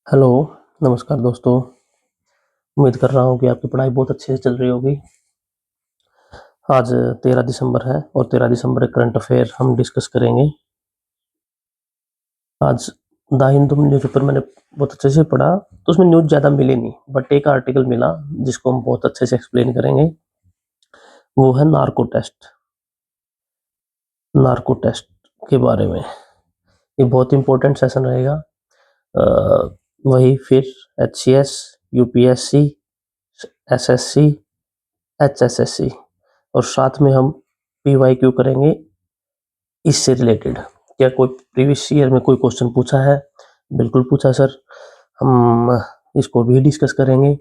Hello, नमस्कार दोस्तों। उम्मीद कर रहा हूँ कि आपकी पढ़ाई बहुत अच्छे से चल रही होगी। आज 13 दिसंबर है और 13 दिसंबर एक करंट अफेयर हम डिस्कस करेंगे। आज द हिंदू न्यूज़पेपर मैंने बहुत अच्छे से पढ़ा, तो उसमें न्यूज़ ज़्यादा मिली नहीं, बट एक आर्टिकल मिला जिसको हम बहुत अच्छे से एक्सप्लेन करेंगे। वो है नार्को टेस्ट। नार्को टेस्ट के बारे में ये बहुत इंपॉर्टेंट सेशन रहेगा। वही फिर एचसीएस, यूपीएससी, एसएससी, एचएसएससी और साथ में हम पीवाईक्यू करेंगे इससे रिलेटेड। क्या कोई प्रीवियस ईयर में कोई क्वेश्चन पूछा है? बिल्कुल पूछा सर। हम इसको भी डिस्कस करेंगे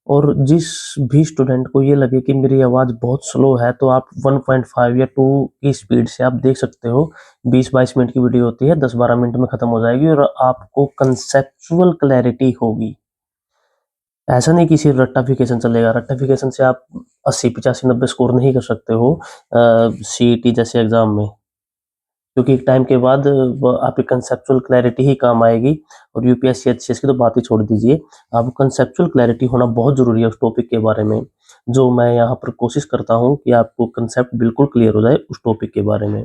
और जिस भी स्टूडेंट को ये लगे कि मेरी आवाज़ बहुत स्लो है तो आप 1.5 या 2 की स्पीड से आप देख सकते हो। 20-22 मिनट की वीडियो होती है, 10-12 मिनट में खत्म हो जाएगी और आपको कंसेप्चुअल क्लैरिटी होगी। ऐसा नहीं कि सिर्फ रट्टाफिकेशन चलेगा। रट्टाफिकेशन से आप 80, 85, 90 स्कोर नहीं कर सकते हो सीईटी जैसे एग्जाम में, क्योंकि एक टाइम के बाद आपकी कंसेप्चुअल क्लैरिटी ही काम आएगी। और यूपीएससी एचसीएस की तो बात ही छोड़ दीजिए, आपको कंसेप्चुअल क्लैरिटी होना बहुत जरूरी है उस टॉपिक के बारे में। जो मैं यहाँ पर कोशिश करता हूँ कि आपको कंसेप्ट बिल्कुल क्लियर हो जाए उस टॉपिक के बारे में।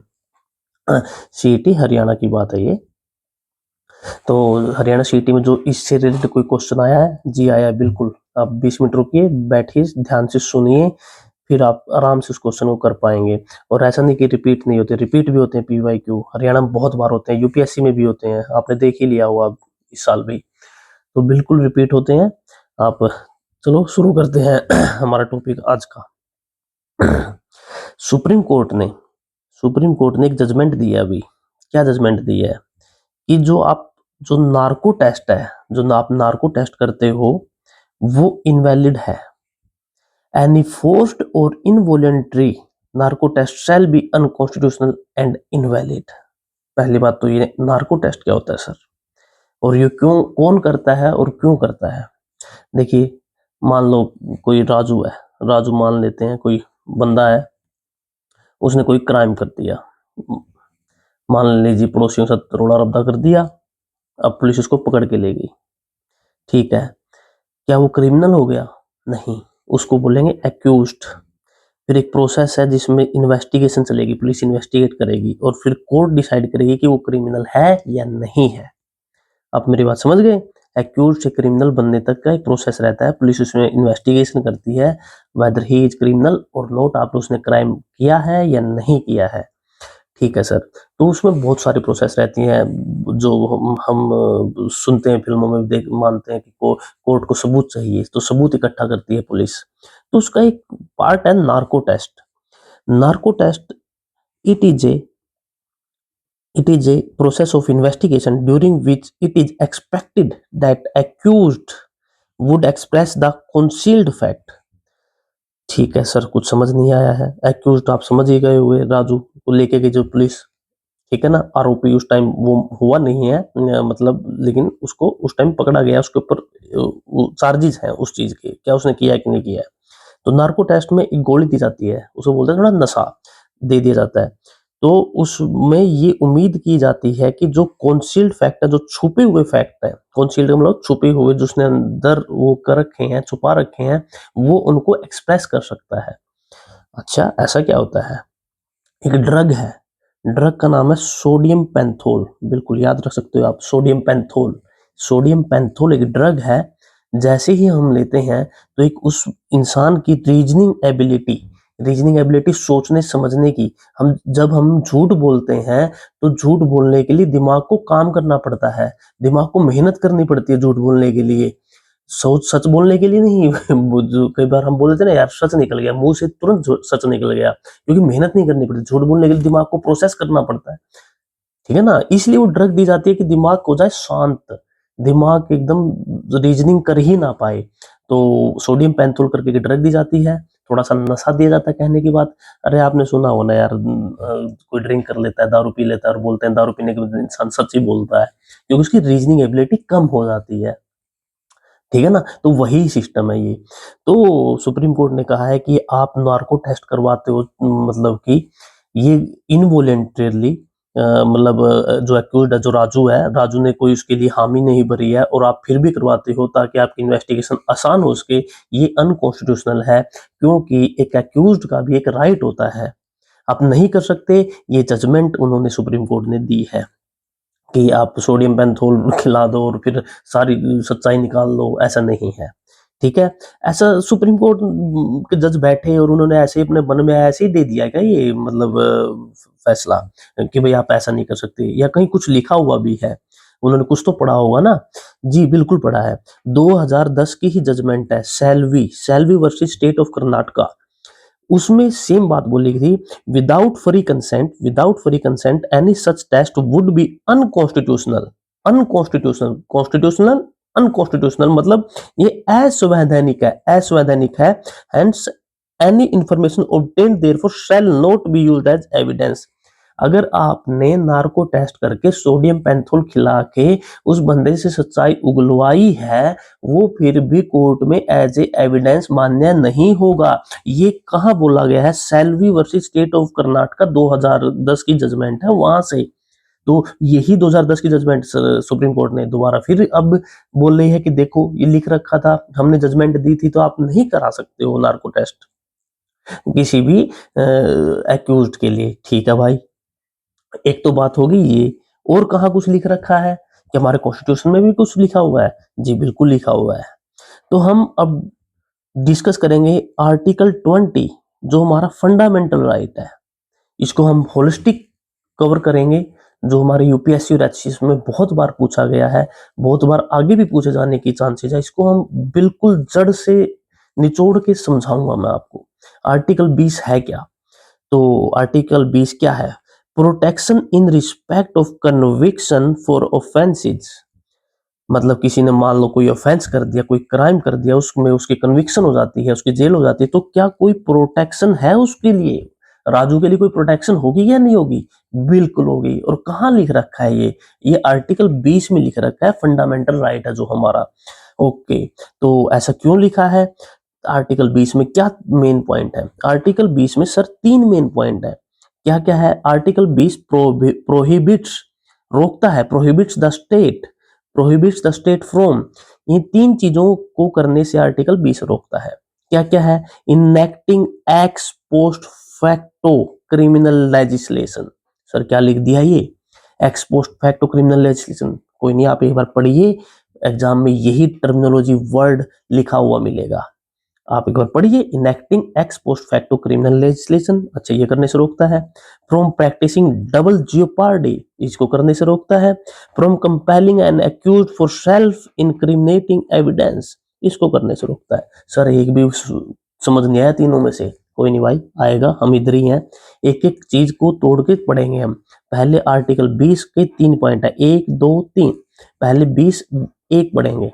सीईटी हरियाणा की बात है ये। तो हरियाणा सीईटी में जो इससे रिलेटेड कोई क्वेश्चन आया है? जी आया है, बिल्कुल। आप 20 मिनट रुकिए, बैठिए, ध्यान से सुनिए, फिर आप आराम से उस क्वेश्चन को कर पाएंगे। और ऐसा नहीं कि रिपीट नहीं होते, रिपीट भी होते हैं पीवाईक्यू। हरियाणा में बहुत बार होते हैं, यूपीएससी में भी होते हैं, आपने देख ही लिया हुआ इस साल भी। तो बिल्कुल रिपीट होते हैं। आप चलो शुरू करते हैं हमारा टॉपिक आज का। सुप्रीम कोर्ट ने एक जजमेंट दिया अभी। क्या जजमेंट दिया है कि जो नार्को टेस्ट है, जो आप नार्को टेस्ट करते हो, वो इनवैलिड है। Any forced or involuntary narco test shall be unconstitutional and invalid। पहली बात तो ये नार्को टेस्ट क्या होता है सर, और ये क्यों, कौन करता है और क्यों करता है? देखिए, मान लो कोई राजू है, राजू मान लेते हैं, कोई बंदा है, उसने कोई क्राइम कर दिया। मान लीजिए पड़ोसियों के साथ रोड़ा रद्दा कर दिया, अब पुलिस उसको पकड़ के ले गई। ठीक है, क्या वो क्रिमिनल हो गया? नहीं, उसको बोलेंगे एक्यूज्ड। फिर एक प्रोसेस है जिसमें इन्वेस्टिगेशन चलेगी, पुलिस इन्वेस्टिगेट करेगी और फिर कोर्ट डिसाइड करेगी कि वो क्रिमिनल है या नहीं है। आप मेरी बात समझ गए? एक्यूज से क्रिमिनल बनने तक का एक प्रोसेस रहता है, पुलिस उसमें इन्वेस्टिगेशन करती है वेदर ही इज क्रिमिनल और नॉट, आप उसने क्राइम किया है या नहीं किया है। ठीक है सर। तो उसमें बहुत सारी प्रोसेस रहती हैं जो हम सुनते हैं, फिल्मों में देख मानते हैं कि कोर्ट को सबूत चाहिए, तो सबूत इकट्ठा करती है पुलिस। तो उसका एक पार्ट है narco test. Narco test, it is a it is a process of investigation during which it is expected that accused would express the concealed fact। ठीक है सर, कुछ समझ नहीं आया है। एक्यूज्ड आप समझ ही गए हुए, राजू को लेके गई जो पुलिस, ठीक है ना। आरोपी उस टाइम वो हुआ नहीं है, मतलब, लेकिन उसको उस टाइम पकड़ा गया, उसके ऊपर चार्जेस हैं उस चीज के, क्या उसने किया है कि नहीं किया है। तो नार्को टेस्ट में एक गोली दी जाती है, उसको बोलते हैं थोड़ा नशा दे दिया जाता है। तो उसमें ये उम्मीद की जाती है कि जो कॉन्सील्ड फैक्ट है, जो छुपे हुए फैक्ट है, कॉन्सील्ड मतलब छुपे हुए, जो उसने अंदर वो कर रखे हैं, छुपा रखे हैं, वो उनको एक्सप्रेस कर सकता है। अच्छा, ऐसा क्या होता है? एक ड्रग है, ड्रग का नाम है सोडियम पेंथोल। बिल्कुल याद रख सकते हो आप, सोडियम पेंथोल। सोडियम पेंथोल एक ड्रग है। जैसे ही हम लेते हैं तो एक उस इंसान की रीजनिंग एबिलिटी सोचने समझने की, जब हम झूठ बोलते हैं तो झूठ बोलने के लिए दिमाग को काम करना पड़ता है, दिमाग को मेहनत करनी पड़ती है झूठ बोलने के लिए। सोच सच बोलने के लिए नहीं वो जो कई बार हम बोलते हैं ना, यार सच निकल गया मुंह से, तुरंत सच निकल गया, क्योंकि मेहनत नहीं करनी पड़ती। झूठ बोलने के लिए दिमाग को प्रोसेस करना पड़ता है, ठीक है ना। इसलिए वो ड्रग दी जाती है कि दिमाग हो जाए शांत, दिमाग एकदम रीजनिंग कर ही ना पाए। तो सोडियम पेंथोल करके एक ड्रग दी जाती है, थोड़ा सा नशा दिया जाता है। कहने की बात, अरे आपने सुना हो ना यार, कोई ड्रिंक कर लेता है, दारू पी लेता है और बोलते हैं दारू पीने के बाद इंसान सच ही बोलता है, क्योंकि उसकी रीजनिंग एबिलिटी कम हो जाती है, ठीक है ना। तो वही सिस्टम है ये। तो सुप्रीम कोर्ट ने कहा है कि आप नार्को टेस्ट करवाते हो, मतलब कि ये इनवॉलेंटरली मतलब जो एक्यूज्ड है, जो राजू है, राजू ने कोई उसके लिए हामी नहीं भरी है और आप फिर भी करवाते हो ताकि आपकी इन्वेस्टिगेशन आसान हो सके, ये अनकॉन्स्टिट्यूशनल है, क्योंकि एक एक्यूज्ड का भी एक राइट होता है। आप नहीं कर सकते, ये जजमेंट उन्होंने सुप्रीम कोर्ट ने दी है कि आप सोडियम पेंथोल खिला दो और फिर सारी सच्चाई निकाल लो, ऐसा नहीं है। ठीक है, ऐसा सुप्रीम कोर्ट के जज बैठे और उन्होंने ऐसे अपने मन में ऐसे ही दे दिया क्या ये, मतलब फैसला कि भाई आप ऐसा नहीं कर सकते, या कहीं कुछ लिखा हुआ भी है? उन्होंने कुछ तो पढ़ा होगा ना। जी बिल्कुल पढ़ा है। 2010 की ही जजमेंट है, Selvi Selvi versus state of Karnataka. उसमें सेम बात बोली गई थी, without free consent any such test would be unconstitutional. Unconstitutional, constitutional, unconstitutional, मतलब ये असंवैधानिक है। Hence any information obtained therefor shall not be used as evidence. अगर आपने नार्को टेस्ट करके सोडियम पेंथोल खिला के उस बंदे से सच्चाई उगलवाई है, वो फिर भी कोर्ट में एज ए एविडेंस मान्य नहीं होगा। ये कहाँ बोला गया है? Selvi versus state of Karnataka 2010 की जजमेंट है वहां से। तो यही 2010 की जजमेंट सुप्रीम कोर्ट ने दोबारा फिर अब बोल रही है कि देखो ये लिख रखा था, हमने जजमेंट दी थी, तो आप नहीं करा सकते हो नार्को टेस्ट किसी भी एक्यूज्ड के लिए। ठीक है भाई, एक तो बात होगी ये। और कहाँ कुछ लिख रखा है कि हमारे कॉन्स्टिट्यूशन में भी कुछ लिखा हुआ है? जी बिल्कुल लिखा हुआ है। तो हम अब डिस्कस करेंगे आर्टिकल 20, जो हमारा फंडामेंटल राइट है। इसको हम होलिस्टिक कवर करेंगे, जो हमारे यूपीएससी और एचसीएस में बहुत बार पूछा गया है, बहुत बार आगे भी पूछे जाने की चांसेस है। इसको हम बिल्कुल जड़ से निचोड़ के समझाऊंगा मैं आपको। आर्टिकल 20 है क्या? तो आर्टिकल 20 क्या है? Protection in respect of conviction for offences. मतलब किसी ने मान लो कोई ऑफेंस कर दिया, कोई क्राइम कर दिया, उसमें उसकी कन्विक्शन हो जाती है, उसकी जेल हो जाती है, तो क्या कोई प्रोटेक्शन है उसके लिए? राजू के लिए कोई प्रोटेक्शन होगी या नहीं होगी? बिल्कुल होगी। और कहाँ लिख रखा है ये आर्टिकल 20 में लिख रखा है, फंडामेंटल राइट है जो हमारा। ओके, तो ऐसा क्यों लिखा है? आर्टिकल 20 में क्या मेन पॉइंट है? आर्टिकल 20 में सर 3 मेन पॉइंट है। क्या क्या है? आर्टिकल 20 प्रोहिबिट्स, रोकता है, प्रोहिबिट्स द स्टेट फ्रॉम, इन 3 चीजों को करने से आर्टिकल 20 रोकता है। क्या क्या है? Enacting x post facto criminal legislation. Sir क्या लिख दिया ये? X post facto criminal legislation. कोई नहीं, आप एक बार पढ़िए, एग्जाम में यही टर्मिनोलॉजी वर्ड लिखा हुआ मिलेगा। आप एक बार पढ़िए, enacting x post facto criminal legislation. अच्छा, ये करने से रोकता है। फ्रॉम प्रैक्टिसिंग डबल जियोपार्डी, इसको करने से रोकता है। From compelling N accused for self incriminating evidence, इसको करने से रोकता है। सर एक भी समझ नहीं आया तीनों में से? कोई नहीं भाई, आएगा, हम इधर ही हैं। एक एक चीज को तोड़ के पढ़ेंगे हम। पहले आर्टिकल 20 के 3 पॉइंट है, 1 2 3। पहले 20 1 पढ़ेंगे।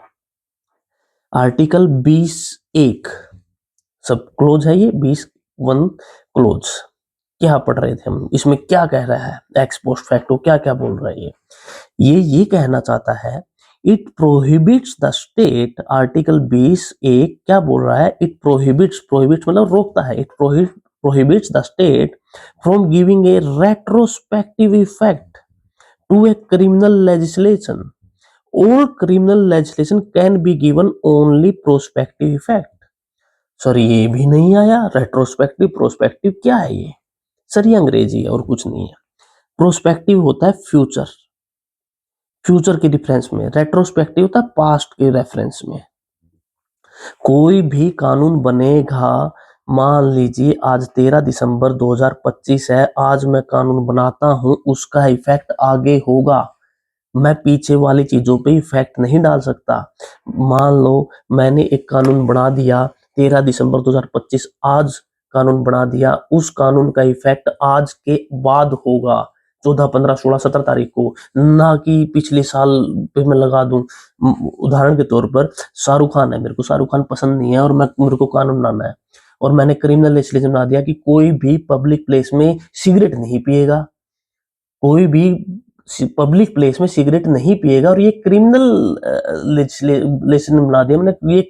आर्टिकल 20 1 सब क्लोज है, ये 20 1 क्लोज। क्या पढ़ रहे थे हम? इसमें क्या कह रहा है? एक्स पोस्ट फैक्टो क्या क्या बोल रहा है ये कहना चाहता है, it prohibits the state. Article 20 1 क्या बोल रहा है? इट प्रोहिबिट्स मतलब रोकता है। It prohibits the state from giving a retrospective effect to a criminal legislation. All criminal legislation can be given only prospective effect। Sir ये भी नहीं आया, रेट्रोस्पेक्टिव प्रोस्पेक्टिव क्या है ये? सर ये अंग्रेजी है और कुछ नहीं है। प्रोस्पेक्टिव होता है फ्यूचर, फ्यूचर के डिफरेंस में। रेट्रोस्पेक्टिव होता है पास्ट के रेफरेंस में। कोई भी कानून बनेगा, मान लीजिए आज 13 दिसंबर 2025 है, आज मैं कानून बनाता हूं, उसका इफेक्ट आगे होगा। मैं पीछे वाली चीजों पे इफेक्ट नहीं डाल सकता। मान लो मैंने एक कानून बना दिया 13 दिसंबर 2025, आज कानून बना दिया, उस कानून का इफेक्ट आज के बाद होगा, 14 15 16 17 तारीख को, ना कि पिछले साल पे मैं लगा दूं। उदाहरण के तौर पर शाहरुख खान है, मेरे को शाहरुख खान पसंद नहीं है और मेरे को कानून बनाना है, और मैंने क्रिमिनल लेजिस्लेशन बना दिया कि कोई भी पब्लिक प्लेस में सिगरेट नहीं पिएगा, कोई भी पब्लिक प्लेस में सिगरेट नहीं पिएगा, और ये क्रिमिनल लेजिस्लेशन बना दिया मैंने, ये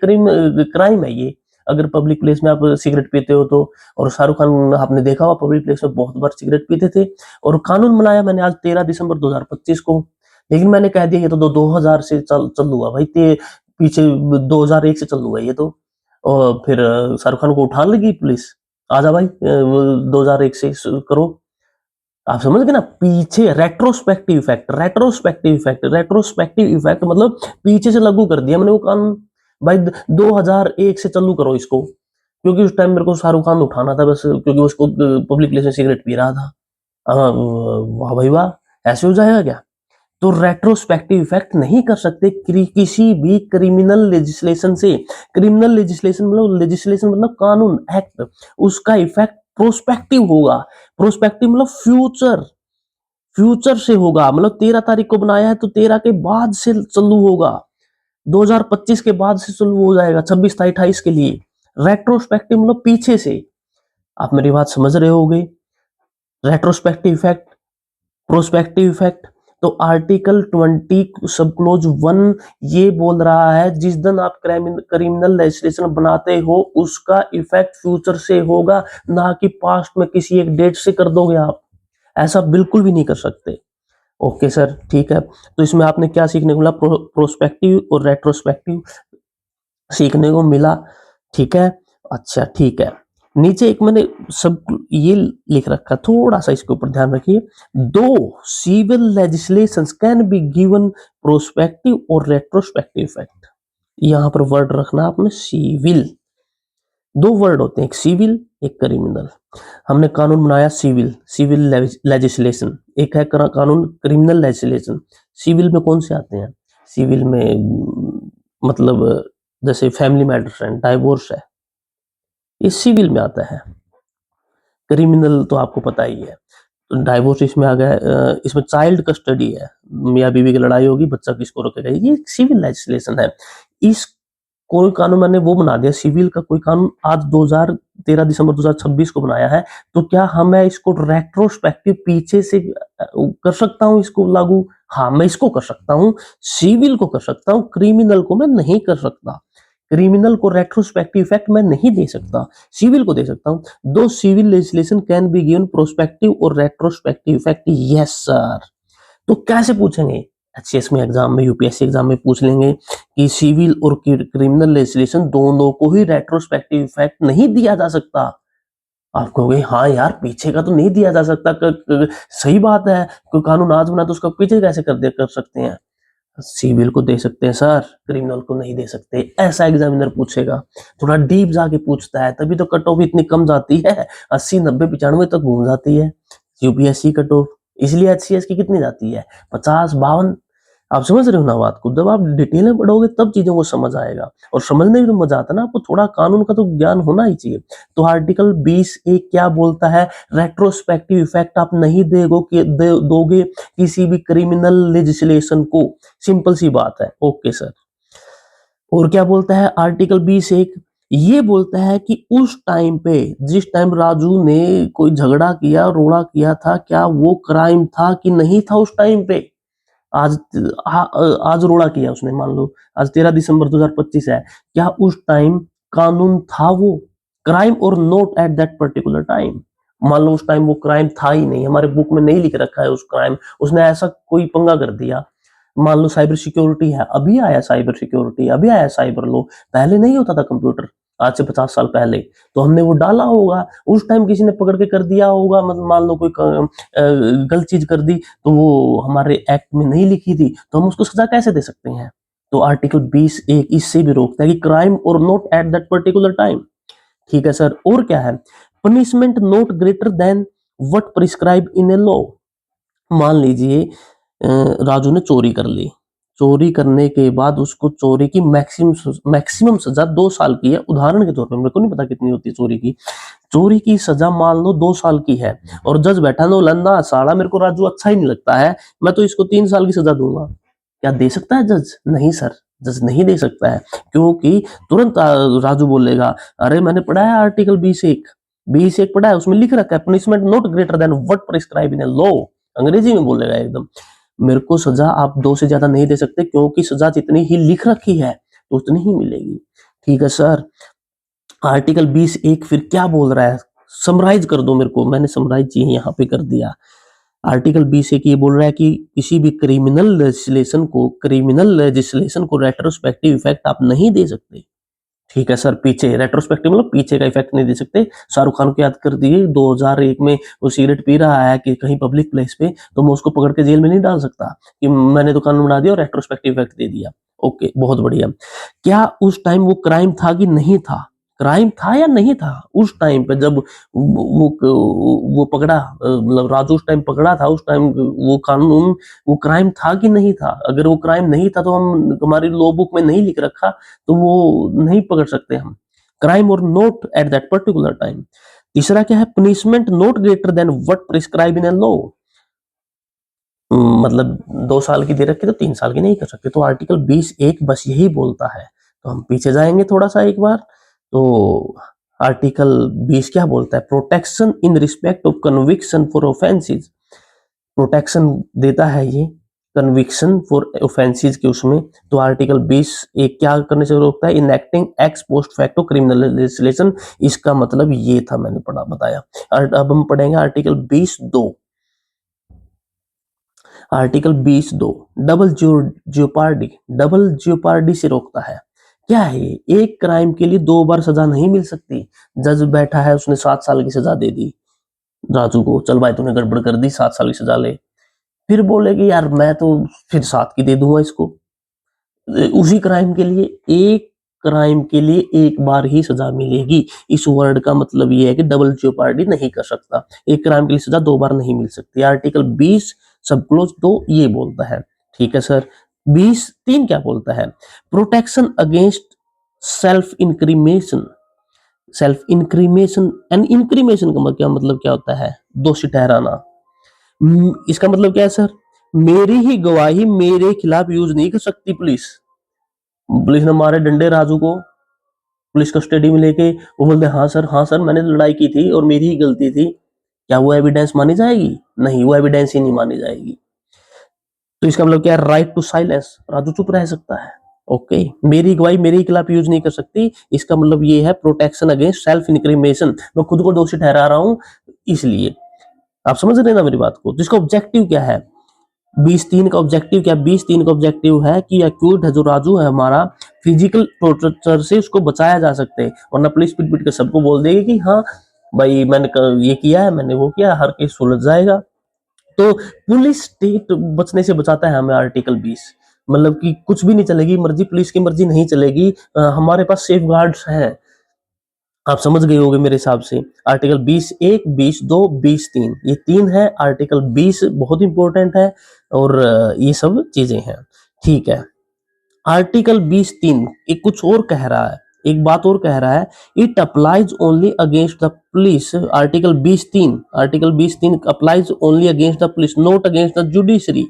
क्राइम है ये। अगर पब्लिक प्लेस में आप सिगरेट पीते हो तो। और शाहरुख खान आपने देखा होगा पब्लिक प्लेस में बहुत बार सिगरेट पीते थे। और कानून बनाया मैंने आज 13 दिसंबर 2025 को, लेकिन मैंने कह दिया ये तो 2000 से चल हुआ भाई, पीछे 2001 से चल हुआ ये तो। और फिर शाहरुख खान को उठा लगी पुलिस, आजा भाई 2001 से करो। आप समझ गए ना, पीछे retrospective effect, retrospective effect, retrospective effect मतलब पीछे से लागू कर दिया मैंने वो कानून। भाई 2001 से चालू करो इसको, क्योंकि उस टाइम मेरे को शाहरुख खान उठाना था बस, क्योंकि उसको पब्लिक प्लेस में सिगरेट पी रहा था। वाह भाई वाह, ऐसे हो जाएगा क्या? तो रेट्रोस्पेक्टिव इफेक्ट नहीं कर सकते किसी भी क्रिमिनल लेजिस्लेशन से। क्रिमिनल लेजिस्लेशन मतलब, लेजिस्लेशन मतलब कानून, एक्ट, उसका इफेक्ट प्रोस्पेक्टिव होगा। प्रोस्पेक्टिव मतलब फ्यूचर, फ्यूचर से होगा। मतलब 13 तारीख को बनाया है तो 13 के बाद से चालू होगा, 2025 के बाद से चालू हो जाएगा 26 28 के लिए। रेट्रोस्पेक्टिव मतलब पीछे से। आप मेरी बात समझ रहे होगे? Retrospective effect, prospective effect. तो आर्टिकल 20 सब क्लोज 1 ये बोल रहा है जिस दिन आप क्रिमिनल लेजिस्लेशन बनाते हो उसका इफेक्ट फ्यूचर से होगा, ना कि पास्ट में किसी एक डेट से कर दोगे आप। ऐसा बिल्कुल भी नहीं कर सकते। ओके सर, ठीक है। तो इसमें आपने क्या सीखने को मिला? प्रोस्पेक्टिव और रेट्रोस्पेक्टिव सीखने को मिला, ठीक है। अच्छा ठीक है, नीचे एक मैंने सब ये लिख रखा, थोड़ा सा इसके ऊपर ध्यान रखिए। दो civil legislations can be given prospective और रेट्रोस्पेक्टिव इफेक्ट। यहां पर वर्ड रखना आपने सिविल। दो वर्ड होते हैं, एक सिविल एक क्रिमिनल। हमने कानून बनाया सिविल, सिविल लेजिस्लेशन। एक है कानून क्रिमिनल लेजिस्लेशन। सिविल में कौन से आते हैं? सिविल में मतलब जैसे फैमिली मैटर्स है, डाइवोर्स है, ये सिविल में आता है। क्रिमिनल तो आपको पता ही है, तो डाइवोर्स इसमें आ गया। इसमें चाइल्ड कस्टडी है, मियाँ बीवी की लड़ाई होगी, बच्चा किसको रखेगा, ये सिविल लेजिस्लेशन है। इस कोई कानून मैंने वो बना दिया सिविल का, कोई कानून आज 13 दिसंबर 2026 को बनाया है, तो क्या मैं इसको रेट्रोस्पेक्टिव पीछे से कर सकता हूं इसको लागू? हाँ, मैं इसको कर सकता हूं, सिविल को कर सकता हूं, क्रिमिनल को मैं नहीं कर सकता। क्रिमिनल को रेट्रोस्पेक्टिव इफेक्ट मैं नहीं दे सकता, सिविल को दे सकता हूं। दो civil legislation can be given prospective और रेट्रोस्पेक्टिव इफेक्ट। Yes sir. तो कैसे पूछेंगे? एचसीएस में एग्जाम में, यूपीएससी एग्जाम में पूछ लेंगे कि सिविल और क्रिमिनल लेजिस्लेशन दोनों को ही रेट्रोस्पेक्टिव इफेक्ट नहीं दिया जा सकता। आप कहोगे हाँ यार पीछे का तो नहीं दिया जा सकता, सही बात है, कोई कानून आज बना तो उसका पीछे कैसे कर सकते हैं? सिविल को दे सकते हैं सर, क्रिमिनल को नहीं दे सकते, ऐसा एग्जामिनर पूछेगा। थोड़ा डीप जाके पूछता है, तभी तो कट ऑफ इतनी कम जाती है, 80 90 95 तक घूम जाती है यूपीएससी कट ऑफ। इसलिए एचसीएस की कितनी जाती है? 50 52। आप समझ रहे हो ना बात को? जब आप डिटेल में पढ़ोगे तब चीजों को समझ आएगा, और समझने में तो मजा आता है ना, आपको थोड़ा कानून का तो ज्ञान होना ही चाहिए। तो आर्टिकल 20 क्या बोलता है? रेट्रोस्पेक्टिव इफेक्ट आप नहीं दोगे किसी भी क्रिमिनल लेजिस्लेशन को, सिंपल सी बात है। Okay sir. और क्या बोलता है आर्टिकल 20 ये बोलता है कि उस टाइम पे, जिस टाइम राजू ने कोई झगड़ा किया, रोड़ा किया था, क्या वो क्राइम था कि नहीं था उस टाइम पे? आज आज रोड़ा किया उसने, मान लो आज 13 दिसंबर 2025 है, क्या उस टाइम कानून था वो क्राइम और not at that particular time? मान लो उस टाइम वो क्राइम था ही नहीं, हमारे बुक में नहीं लिख रखा है उस क्राइम, उसने ऐसा कोई पंगा कर दिया। मान लो साइबर सिक्योरिटी है, अभी आया साइबर सिक्योरिटी, अभी आया साइबर लॉ, पहले नहीं होता था कंप्यूटर, आज से 50 साल पहले। तो हमने वो डाला होगा, उस टाइम किसी ने पकड़ के कर दिया होगा, मतलब मान लो कोई गलत चीज कर दी तो वो हमारे एक्ट में नहीं लिखी थी, तो हम उसको सजा कैसे दे सकते हैं? तो आर्टिकल 20 इससे भी रोकता है कि क्राइम और not at that particular time. ठीक है सर। और क्या है? Punishment not greater than what prescribe in a law. मान लीजिए राजू ने चोरी कर ली, चोरी करने के बाद उसको चोरी की मैक्सिमम सजा 2 साल की है, उदाहरण के तौर पे, मेरे को नहीं पता कितनी होती है चोरी की। चोरी की सजा मान लो 2 साल की है, और जज बैठा नो लंदा साला, मेरे को राजू अच्छा ही नहीं लगता है, मैं तो इसको 3 साल की सजा दूंगा। क्या दे सकता है जज? नहीं सर, जज नहीं दे सकता है, क्योंकि तुरंत राजू बोलेगा अरे मैंने पढ़ा है आर्टिकल 20 पढ़ा है, उसमें लिख रखा है punishment not greater than what prescribe in a law. अंग्रेजी में बोलेगा एकदम। मेरे को सजा आप 2 से ज्यादा नहीं दे सकते, क्योंकि सजा जितनी ही लिख रखी है तो उतनी ही मिलेगी। ठीक है सर। आर्टिकल 20(1) फिर क्या बोल रहा है, समराइज कर दो मेरे को, मैंने समराइज यहाँ पे कर दिया। आर्टिकल 20(1) ये बोल रहा है कि किसी भी क्रिमिनल लेजिस्लेशन को रेट्रोस्पेक्टिव इफेक्ट आप नहीं दे सकते। ठीक है सर, पीछे रेट्रोस्पेक्टिव मतलब पीछे का इफेक्ट नहीं दे सकते। शाहरुख खान को याद कर दिए, 2001 में वो सिगरेट पी रहा है कि कहीं पब्लिक प्लेस पे, तो मैं उसको पकड़ के जेल में नहीं डाल सकता कि मैंने तो कानून बना दिया और रेट्रोस्पेक्टिव इफेक्ट दे दिया। ओके, बहुत बढ़िया। क्या उस टाइम वो क्राइम था कि नहीं था? क्राइम था या नहीं था उस टाइम पे जब वो पकड़ा, मतलब राजू उस टाइम पकड़ा था, उस टाइम वो कानून, वो क्राइम था कि नहीं था? अगर वो क्राइम नहीं था तो हम, हमारी लॉ बुक में नहीं लिख रखा, तो वो नहीं पकड़ सकते हम। क्राइम और note at that particular time. तीसरा क्या है, punishment not greater than what prescribe in a law. मतलब 2 साल की दे रखी तो 3 साल की नहीं कर सकते, तो आर्टिकल 20(1) बस यही बोलता है। तो हम पीछे जाएंगे थोड़ा सा एक बार, तो आर्टिकल 20 क्या बोलता है, protection in respect of conviction for offences. Protection देता है ये कन्विक्शन फॉर ऑफेंसेस के उसमें। तो आर्टिकल 20(1) क्या करने से रोकता है, enacting x post facto criminal legislation. इसका मतलब ये था, मैंने पढ़ा बताया। अब हम पढ़ेंगे आर्टिकल 20(2). आर्टिकल 20(2) डबल जियोपार्डी से रोकता है। क्या है ये, एक क्राइम के लिए 2 बार सजा नहीं मिल सकती। जज बैठा है, उसने 7 साल की सजा दे दी राजू को, चल भाई तूने गड़बड़ कर दी, 7 साल की सजा ले। फिर बोलेगी यार मैं तो फिर 7 की दे दूंगा इसको। उसी क्राइम के लिए, एक क्राइम के लिए एक बार ही सजा मिलेगी। इस वर्ड का मतलब ये है कि डबल जियोपार्डी नहीं कर सकता, एक क्राइम के लिए सजा 2 बार नहीं मिल सकती। आर्टिकल 20 सब क्लोज 2 ये बोलता है। ठीक है सर। 20(3) क्या बोलता है, protection against self incrimination. Self incrimination and incrimination का क्या मतलब, क्या होता है, दोषी ठहराना। इसका मतलब क्या है सर, मेरी ही गवाही मेरे खिलाफ यूज नहीं कर सकती पुलिस। पुलिस ने मारे डंडे राजू को, पुलिस कस्टडी में लेके, वो बोलते हाँ सर मैंने लड़ाई की थी और मेरी ही गलती थी, क्या वो एविडेंस मानी जाएगी? नहीं, वो एविडेंस ही नहीं मानी जाएगी। तो इसका मतलब क्या है, राइट टू साइलेंस, राजू चुप रह सकता है। ओके, मेरी गवाही मेरे ही खिलाफ यूज नहीं कर सकती, इसका मतलब ये है प्रोटेक्शन अगेंस्ट सेल्फ इंक्रीमेशन, मैं खुद को दोषी ठहरा रहा हूं इसलिए। आप समझ रहे हैं ना मेरी बात को? तो इसका ऑब्जेक्टिव क्या है, 20(3) का ऑब्जेक्टिव क्या, 20(3) का ऑब्जेक्टिव है कि अक्यूज्ड है जो राजू है हमारा, फिजिकल टॉर्चर से उसको बचाया जा सकते हैं, वरना पुलिस पिट पिट के सबको बोल देगी कि हाँ भाई मैंने ये किया है, मैंने वो किया, हर केस सुलझ जाएगा। तो पुलिस स्टेट बचने से बचाता है हमें आर्टिकल 20। मतलब कि कुछ भी नहीं चलेगी, मर्जी पुलिस की मर्जी नहीं चलेगी, हमारे पास सेफ गार्ड्स हैं। आप समझ गए होंगे मेरे हिसाब से। आर्टिकल 20(1), 20(2), 20(3) ये 3 है। आर्टिकल 20 बहुत इंपॉर्टेंट है और ये सब चीजें हैं। ठीक है। आर्टिकल 20(3) एक कुछ और कह रहा है, एक बात और कह रहा है, it applies only against the police. Article 20(3) applies only against the police, not against the judiciary.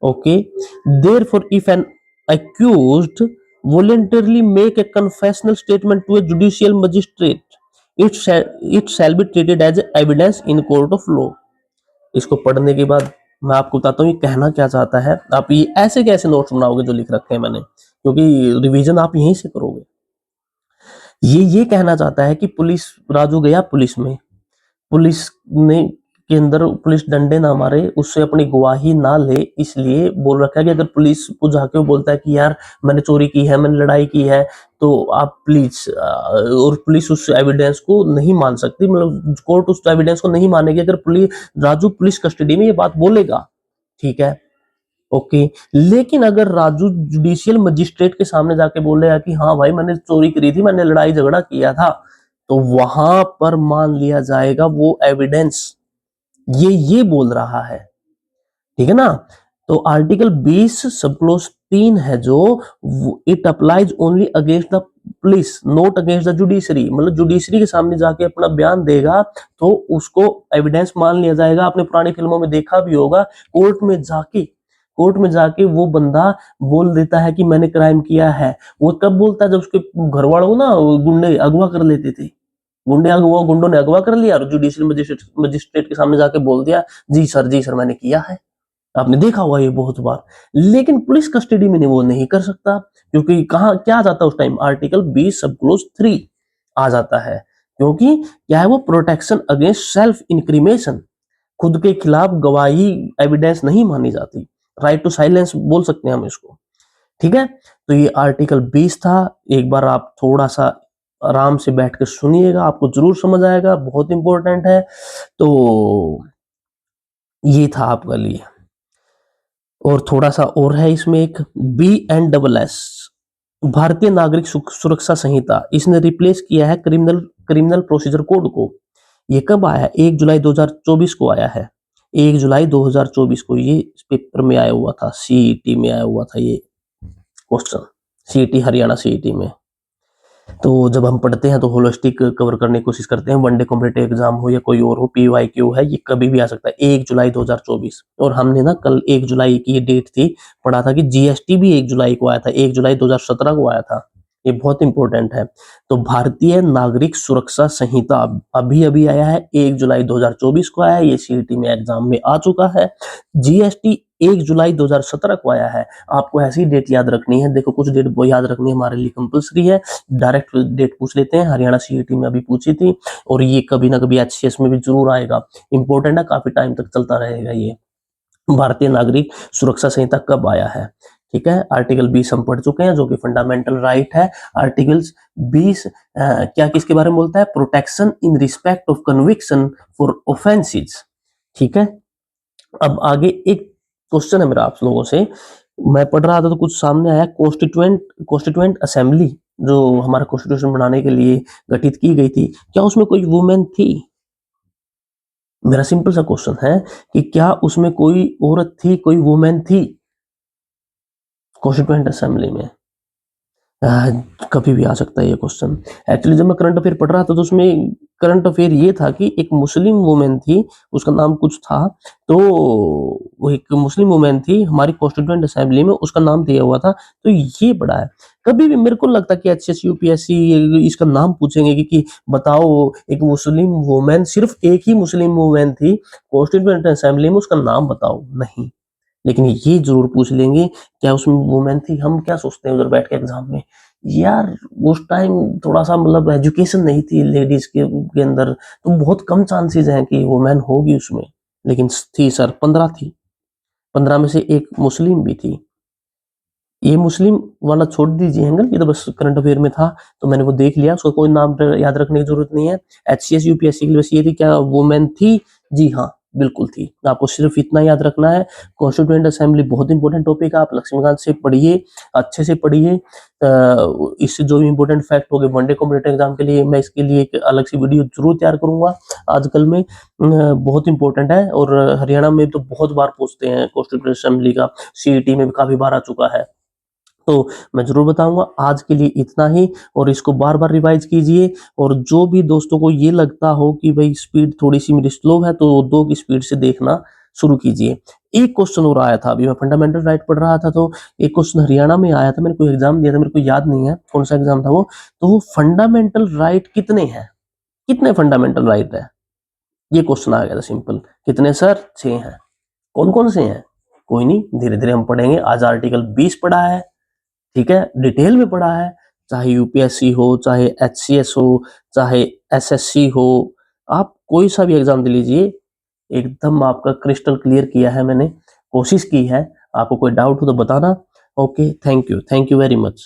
Okay, therefore if an accused voluntarily make a confessional statement to a judicial magistrate, it shall be treated as evidence in court of law। इसको पढ़ने के बाद मैं आपको बताता हूँ ये कहना क्या चाहता है। आप ये ऐसे कैसे नोट्स बनाओगे जो लिख रखे हैं मैंने, क्योंकि रिवीजन आप यहीं से करोगे। ये कहना चाहता है कि पुलिस, राजू गया पुलिस में, पुलिस ने के अंदर पुलिस डंडे ना मारे, उससे अपनी गवाही ना ले, इसलिए बोल रखा है कि अगर पुलिस को जाके वो बोलता है कि यार मैंने चोरी की है, मैंने लड़ाई की है, तो आप प्लीज, और पुलिस उस एविडेंस को नहीं मान सकती, मतलब कोर्ट उस एविडेंस को नहीं मानेगी अगर पुलिस, राजू पुलिस कस्टडी में ये बात बोलेगा। ठीक है। ओके, लेकिन अगर राजू जुडिशियल मजिस्ट्रेट के सामने जाके बोलेगा कि हाँ भाई मैंने चोरी करी थी, मैंने लड़ाई झगड़ा किया था, तो वहां पर मान लिया जाएगा वो एविडेंस। ये बोल रहा है। ठीक है ना? तो आर्टिकल 20 सब क्लोज 3 है जो, it applies only against the police, not against the judiciary. मतलब जुडिशरी के सामने जाके अपना बयान देगा तो उसको एविडेंस मान लिया जाएगा। आपने पुरानी फिल्मों में देखा भी होगा, कोर्ट में जाके वो बंदा बोल देता है कि मैंने क्राइम किया है। वो कब बोलता है, जब उसके घर वालों ना गुंडे अगवा कर लेते थे, गुंडों ने अगवा कर लिया और जुडिशियल मजिस्ट्रेट के सामने जाके बोल दिया जी सर मैंने किया है। आपने देखा होगा ये बहुत बार। लेकिन पुलिस कस्टडी में वो नहीं कर सकता, क्योंकि कहा क्या जाता है उस टाइम, आर्टिकल 20 सब क्लोज 3। आ जाता है, क्योंकि क्या है वो प्रोटेक्शन अगेंस्ट सेल्फ इंक्रीमेशन, खुद के खिलाफ गवाही एविडेंस नहीं मानी जाती, राइट टू साइलेंस बोल सकते हैं हम इसको। ठीक है, तो ये आर्टिकल 20 था। एक बार आप थोड़ा सा आराम से बैठ के सुनिएगा, आपको जरूर समझ आएगा, बहुत इंपॉर्टेंट है। तो ये था आपके लिए। और थोड़ा सा और है इसमें एक BNSS, भारतीय नागरिक सुरक्षा संहिता, इसने रिप्लेस किया है क्रिमिनल क्रिमिनल प्रोसीजर कोड को। ये कब आया है? 1 जुलाई 2024 को आया है। 1 जुलाई 2024 को ये पेपर में आया हुआ था, सीईटी में आया हुआ था ये क्वेश्चन, सीईटी हरियाणा सीईटी में। तो जब हम पढ़ते हैं तो होलिस्टिक कवर करने की कोशिश करते हैं, वनडे कॉम्पिटिटिव एग्जाम हो या कोई और हो, पीवाईक्यू है, ये कभी भी आ सकता है। 1 जुलाई 2024, और हमने ना कल 1 जुलाई की ये डेट थी, पढ़ा था कि जीएसटी भी 1 जुलाई को आया था, 1 जुलाई 2017 को आया था। ये बहुत इंपॉर्टेंट है। तो भारतीय नागरिक सुरक्षा संहिता अभी अभी आया है, 1 जुलाई 2024 को आया है, ये सीईटी में एग्जाम में आ चुका है। जीएसटी 1 जुलाई 2017 को आया है। आपको ऐसी डेट याद रखनी है, देखो कुछ डेट वो याद रखनी हमारे लिए कंपलसरी है। डायरेक्ट डेट पूछ लेते हैं, हरियाणा सीईटी में अभी पूछी थी, और ये कभी ना कभी एचसीएस में भी जरूर आएगा। इंपॉर्टेंट है, काफी टाइम तक चलता रहेगा ये। भारतीय नागरिक सुरक्षा संहिता कब आया है? ठीक है, आर्टिकल 20 हम पढ़ चुके हैं, जो कि फंडामेंटल राइट है। आर्टिकल्स 20 क्या किसके बारे में बोलता है? Protection in respect of conviction for offences. ठीक है, अब आगे एक क्वेश्चन है मेरा आप लोगों से, मैं पढ़ रहा था तो कुछ सामने आया, कॉन्स्टिट्यूएंट असेंबली जो हमारा कॉन्स्टिट्यूशन बनाने के लिए गठित की गई थी, क्या उसमें कोई वुमेन थी? मेरा सिंपल सा क्वेश्चन है कि क्या उसमें कोई औरत थी, कोई वुमेन थी कॉन्स्टिट्यूएंट असेंबली में? कभी भी आ सकता है ये क्वेश्चन। एक्चुअली जब मैं करंट अफेयर पढ़ रहा था तो उसमें करंट अफेयर ये था कि एक मुस्लिम वुमेन थी, उसका नाम कुछ था, तो वो एक मुस्लिम वुमेन थी हमारी कॉन्स्टिट्यूएंट असेंबली में, उसका नाम दिया हुआ था। तो ये बड़ा है। कभी भी मेरे को लगता कि एचएस यूपीएससी इसका नाम पूछेंगे कि बताओ एक मुस्लिम वुमेन, सिर्फ एक ही मुस्लिम वुमेन थी कॉन्स्टिट्यूएंट असेंबली में, उसका नाम बताओ, नहीं। लेकिन ये जरूर पूछ लेंगे क्या उसमें वुमेन थी। हम क्या सोचते हैं उधर बैठ के एग्जाम में, यार उस टाइम थोड़ा सा मतलब एजुकेशन नहीं थी लेडीज के अंदर, तो बहुत कम चांसेस हैं कि वुमेन होगी उसमें। लेकिन थी सर, 15 थी, 15 में से एक मुस्लिम भी थी। ये मुस्लिम वाला छोड़ दीजिए एंगल, ये तो बस करंट अफेयर में था तो मैंने वो देख लिया, उसको कोई नाम याद रखने की जरूरत नहीं है। एचसीएस यूपीएससी के लिए बस ये थी, क्या वुमेन थी? जी हाँ, बिल्कुल थी। आपको सिर्फ इतना याद रखना है। कॉन्स्टिट्यूएंट असेंबली बहुत इंपॉर्टेंट टॉपिक है, आप लक्ष्मीकांत से पढ़िए, अच्छे से पढ़िए। इससे जो भी इंपॉर्टेंट फैक्ट हो गए वनडे कॉम्पिटिटिव एग्जाम के लिए, मैं इसके लिए एक अलग सी वीडियो जरूर तैयार करूंगा आजकल में। बहुत इंपॉर्टेंट है, और हरियाणा में तो बहुत बार पूछते हैं कॉन्स्टिट्यूएंट असेंबली का, सीईटी में भी काफी बार आ चुका है। तो मैं जरूर बताऊंगा। आज के लिए इतना ही, और इसको बार बार रिवाइज कीजिए। और जो भी दोस्तों को ये लगता हो कि भाई स्पीड थोड़ी सी मेरी स्लो है, तो 2 की स्पीड से देखना शुरू कीजिए। एक क्वेश्चन और आया था, अभी मैं फंडामेंटल राइट पढ़ रहा था तो एक क्वेश्चन हरियाणा में आया था, मैंने कोई एग्जाम दिया था, मेरे को याद नहीं है कौन सा एग्जाम था वो। तो वो फंडामेंटल राइट कितने हैं, कितने फंडामेंटल राइट है, ये क्वेश्चन आ गया था सिंपल। कितने सर? 6 हैं। कौन कौन से हैं? कोई नहीं, धीरे धीरे हम पढ़ेंगे। आज आर्टिकल 20 पढ़ा है, ठीक है, डिटेल में पढ़ा है। चाहे यूपीएससी हो, चाहे एचसीएस हो, चाहे एसएससी हो, आप कोई सा भी एग्जाम दे लीजिए, एकदम आपका क्रिस्टल क्लियर किया है मैंने, कोशिश की है। आपको कोई डाउट हो तो बताना। Okay, thank you very much.